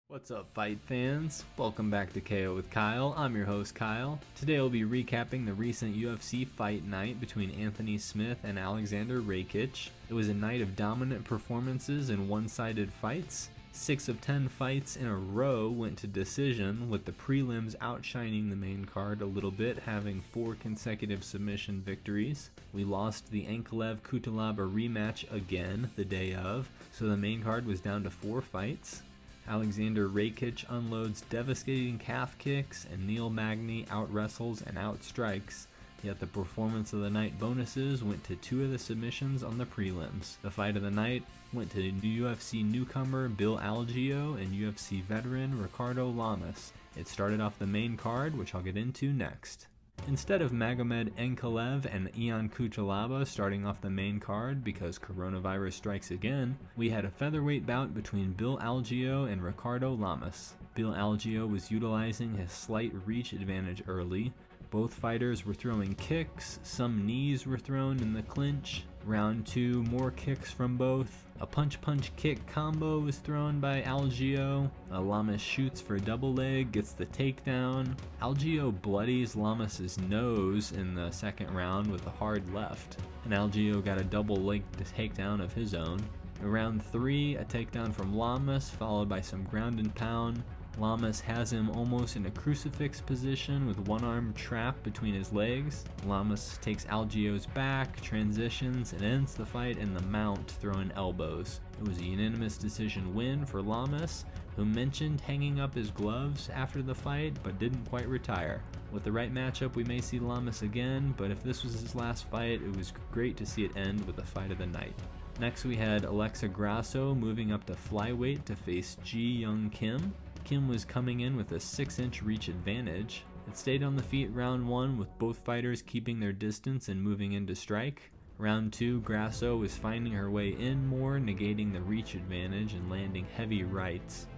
What's up, fight fans? Welcome back to KO with Kyle. I'm your host, Kyle. Today I'll be recapping the recent UFC fight night between Anthony Smith and Aleksandar Rakic. It was a night of dominant performances and one-sided fights. 6 of 10 fights in a row went to decision, with the prelims outshining the main card a little bit, having 4 consecutive submission victories. We lost the Ankalaev Cutelaba rematch again the day of, so the main card was down to 4 fights. Aleksandar Rakic unloads devastating calf kicks, and Magny out-wrestles and out-strikes, yet the performance of the night bonuses went to 2 of the submissions on the prelims. The fight of the night went to UFC newcomer Bill Algeo and UFC veteran Ricardo Lamas. It started off the main card, which I'll get into next. Instead of Magomed Ankalaev and Yeon Cutelaba starting off the main card because coronavirus strikes again, we had a featherweight bout between Bill Algeo and Ricardo Lamas. Bill Algeo was utilizing his slight reach advantage early. Both fighters were throwing kicks, some knees were thrown in the clinch. Round 2, more kicks from both. A punch-punch-kick combo was thrown by Algeo. Lamas shoots for a double leg, gets the takedown. Algeo bloodies Lamas' nose in the second round with a hard left, and Algeo got a double leg takedown of his own. In round 3, a takedown from Lamas, followed by some ground and pound. Lamas has him almost in a crucifix position with one arm trapped between his legs. Lamas takes Algeo's back, transitions, and ends the fight in the mount, throwing elbows. It was a unanimous decision win for Lamas, who mentioned hanging up his gloves after the fight but didn't quite retire. With the right matchup, we may see Lamas again, but if this was his last fight, it was great to see it end with the fight of the night. Next we had Alexa Grasso moving up to Flyweight to face Ji-Young Kim. Kim was coming in with a 6-inch reach advantage. It stayed on the feet round 1, with both fighters keeping their distance and moving into strike. Round 2, Grasso was finding her way in more, negating the reach advantage and landing heavy rights.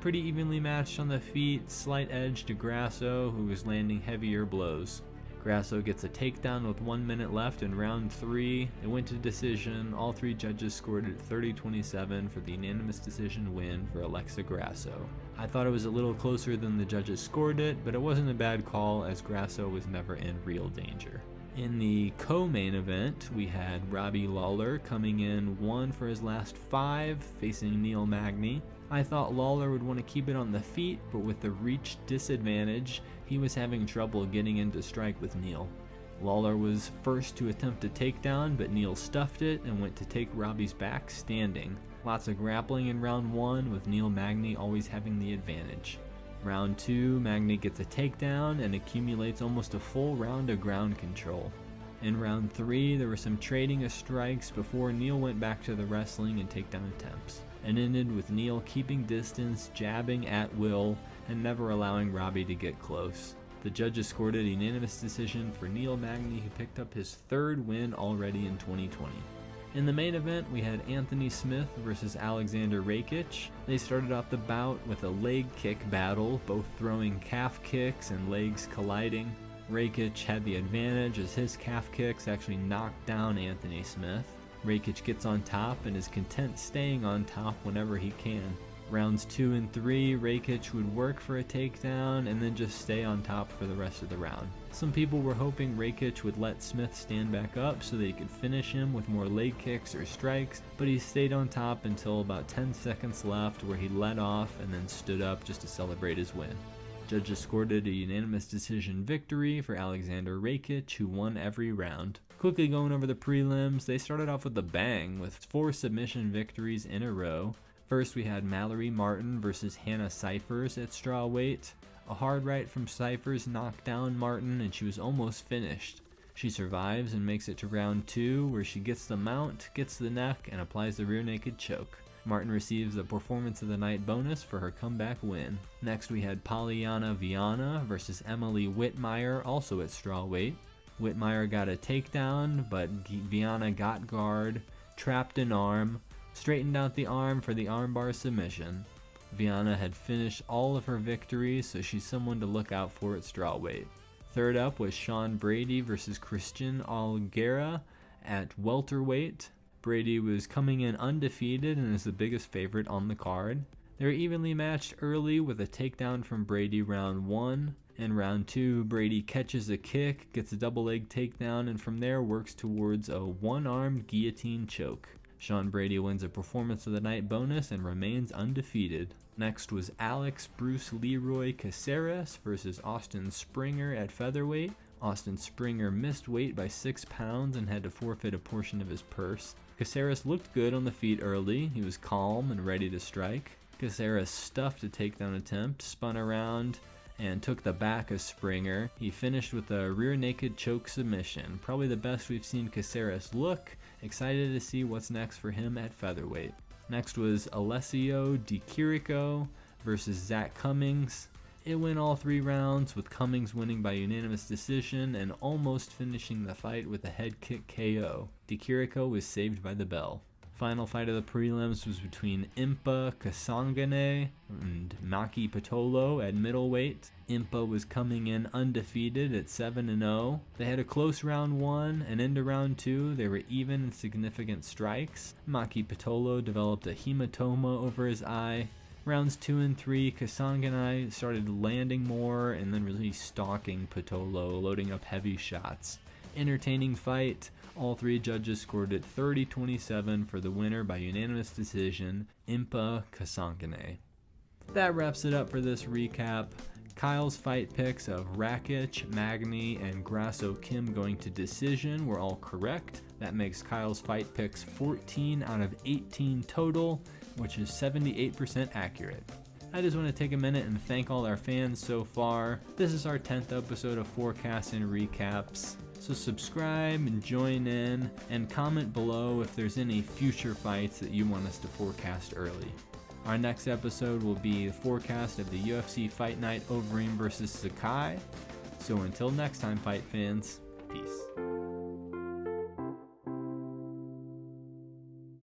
Pretty evenly matched on the feet, slight edge to Grasso, who was landing heavier blows. Grasso gets a takedown with 1 minute left in round 3. It went to decision. All 3 judges scored it 30-27 for the unanimous decision win for Alexa Grasso. I thought it was a little closer than the judges scored it, but it wasn't a bad call as Grasso was never in real danger. In the co-main event, we had Robbie Lawler coming in 1 for his last 5, facing Magny. I thought Lawler would want to keep it on the feet, but with the reach disadvantage, he was having trouble getting into strike with Neil. Lawler was first to attempt a takedown, but Neil stuffed it and went to take Robbie's back standing. Lots of grappling in round 1, with Magny always having the advantage. Round 2, Magny gets a takedown and accumulates almost a full round of ground control. In round 3, there were some trading of strikes before Neil went back to the wrestling and takedown attempts, and ended with Neil keeping distance, jabbing at will, and never allowing Robbie to get close. The judges scored a unanimous decision for Magny, who picked up his 3rd win already in 2020. In the main event, we had Anthony Smith versus Aleksandar Rakic. They started off the bout with a leg kick battle, both throwing calf kicks and legs colliding. Rakic had the advantage as his calf kicks actually knocked down Anthony Smith. Rakic gets on top and is content staying on top whenever he can. Rounds 2 and 3, Rakic would work for a takedown and then just stay on top for the rest of the round. Some people were hoping Rakic would let Smith stand back up so that he could finish him with more leg kicks or strikes, but he stayed on top until about 10 seconds left, where he let off and then stood up just to celebrate his win. Judges scored it a unanimous decision victory for Aleksandar Rakic, who won every round. Quickly going over the prelims, they started off with a bang with 4 submission victories in a row. First, we had Mallory Martin versus Hannah Cifers at Strawweight. A hard right from Cifers knocked down Martin and she was almost finished. She survives and makes it to round 2, where she gets the mount, gets the neck, and applies the rear naked choke. Martin receives the performance of the night bonus for her comeback win. Next, we had Polyana Viana versus Emily Whitmire, also at Strawweight. Whitmire got a takedown, but Viana got guard, trapped an arm, straightened out the arm for the armbar submission. Viana had finished all of her victories, so she's someone to look out for at Strawweight. Third up was Sean Brady versus Christian Algeo at Welterweight. Brady was coming in undefeated and is the biggest favorite on the card. They were evenly matched early with a takedown from Brady round 1. In round 2, Brady catches a kick, gets a double leg takedown, and from there works towards a one-armed guillotine choke. Sean Brady wins a Performance of the Night bonus and remains undefeated. Next was Alex Bruce Leroy Caceres versus Austin Springer at Featherweight. Austin Springer missed weight by 6 pounds and had to forfeit a portion of his purse. Caceres looked good on the feet early. He was calm and ready to strike. Caceres stuffed a takedown attempt, spun around, and took the back of Springer. He finished with a rear naked choke submission. Probably the best we've seen Caceres look. Excited to see what's next for him at Featherweight. Next was Alessio Di Chirico versus Zach Cummings. It went all 3 rounds, with Cummings winning by unanimous decision and almost finishing the fight with a head kick KO. Di Chirico was saved by the bell. Final fight of the prelims was between Impa Kasangane and Maki Pitolo at middleweight. Impa was coming in undefeated at 7-0. They had a close round 1, and into round 2 they were even in significant strikes. Maki Pitolo developed a hematoma over his eye. Rounds 2 and 3, Kasangane started landing more and then really stalking Pitolo, loading up heavy shots. Entertaining fight. All 3 judges scored it 30-27 for the winner by unanimous decision, Impa Kasangane. That wraps it up for this recap. Kyle's fight picks of Rakic, Magny, and Grasso Kim going to decision were all correct. That makes Kyle's fight picks 14 out of 18 total, which is 78% accurate. I just want to take a minute and thank all our fans so far. This is our 10th episode of Forecasts and Recaps. So subscribe and join in, and comment below if there's any future fights that you want us to forecast early. Our next episode will be the forecast of the UFC Fight Night Overeem vs Sakai. So until next time, fight fans.